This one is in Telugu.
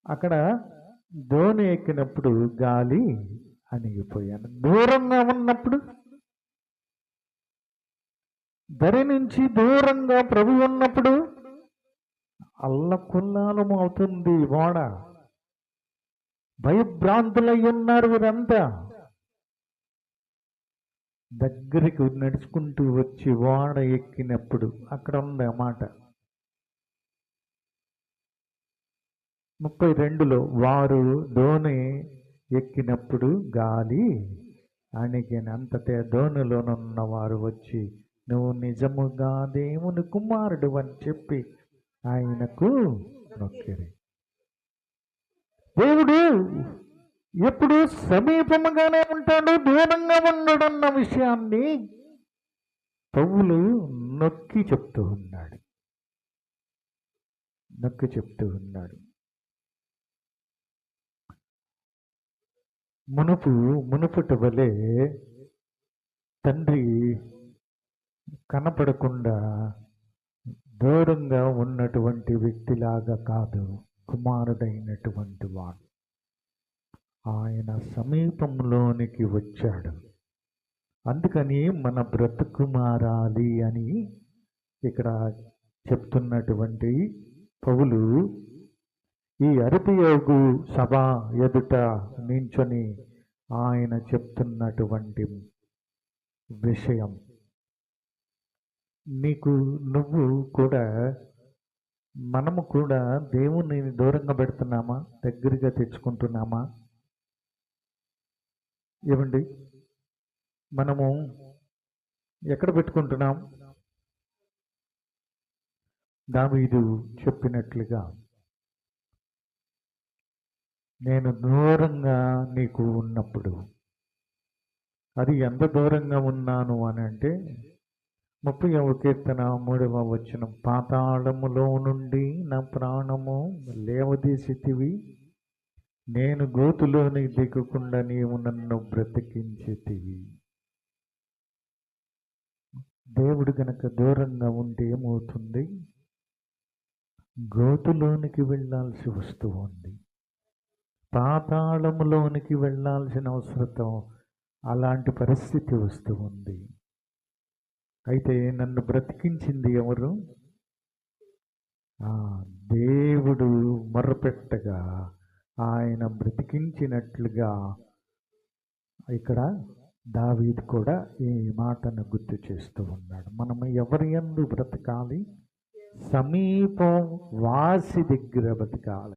అక్కడ దోణి ఎక్కినప్పుడు గాలి అణిగిపోయాను. దూరంగా ఉన్నప్పుడు, దరి నుంచి దూరంగా ప్రభు ఉన్నప్పుడు అల్లకుల్లాలం అవుతుంది ఓడ. భయభ్రాంతులై ఉన్నారు వీరంతా. దగ్గరికి నడుచుకుంటూ వచ్చి ఓడ ఎక్కినప్పుడు అక్కడ ఉంది ఆ మాట 32లో, వారు దోణి ఎక్కినప్పుడు గాలి అణిగిన అంతటే దోణిలోనున్న వారు వచ్చి, నువ్వు నిజముగా దేవుని కుమారుడు అని చెప్పి ఆయనకు నొక్కిరి. దేవుడు ఎప్పుడు సమీపముగానే ఉంటాడు, దూరంగా ఉండడన్న విషయాన్ని పౌలు నొక్కి చెప్తూ ఉన్నాడు. మునుపటి వలె తండ్రి కనపడకుండా దూరంగా ఉన్నటువంటి వ్యక్తిలాగా కాదు, కుమారుడైనటువంటి వాడు ఆయన సమీపంలోనికి వచ్చాడు. అందుకని మన బ్రతుకు మారాలి అని ఇక్కడ చెప్తున్నటువంటి పౌలు ఈ అరిపియోగు సభ ఎదుట నించొని ఆయన చెప్తున్నటువంటి విషయం, నువ్వు కూడా, మనము కూడా దేవుని దూరంగా పెడుతున్నామా, దగ్గరగా తెచ్చుకుంటున్నామా? ఏమండి, మనము ఎక్కడ పెట్టుకుంటున్నాం? దావీదు చెప్పినట్లుగా, నేను దూరంగా నీకు ఉన్నప్పుడు, అది ఎంత దూరంగా ఉన్నాను అని అంటే 30వ కీర్తన 3వ వచనం, పాతాళములో నుండి నా ప్రాణము లేవదీసితివి, నేను గోతులోని దిగకుండా నీవు నన్ను బ్రతికించితివి. దేవుడు గనక దూరంగా ఉంటే ఏమవుతుంది? గోతులోనికి వెళ్ళాల్సి వస్తూ ఉంది, పాతాళములోనికి వెళ్ళాల్సిన అవసరం, అలాంటి పరిస్థితి వస్తూ ఉంది. అయితే నన్ను బ్రతికించింది ఎవరు? దేవుడు మొర్రపెట్టగా ఆయన బ్రతికించినట్లుగా ఇక్కడ దావీదు కూడా ఈ మాటను గుర్తు చేస్తూ ఉన్నాడు. మనం ఎవరి యందు బ్రతకాలి? సమీపం వాసి దగ్గర బ్రతకాలి.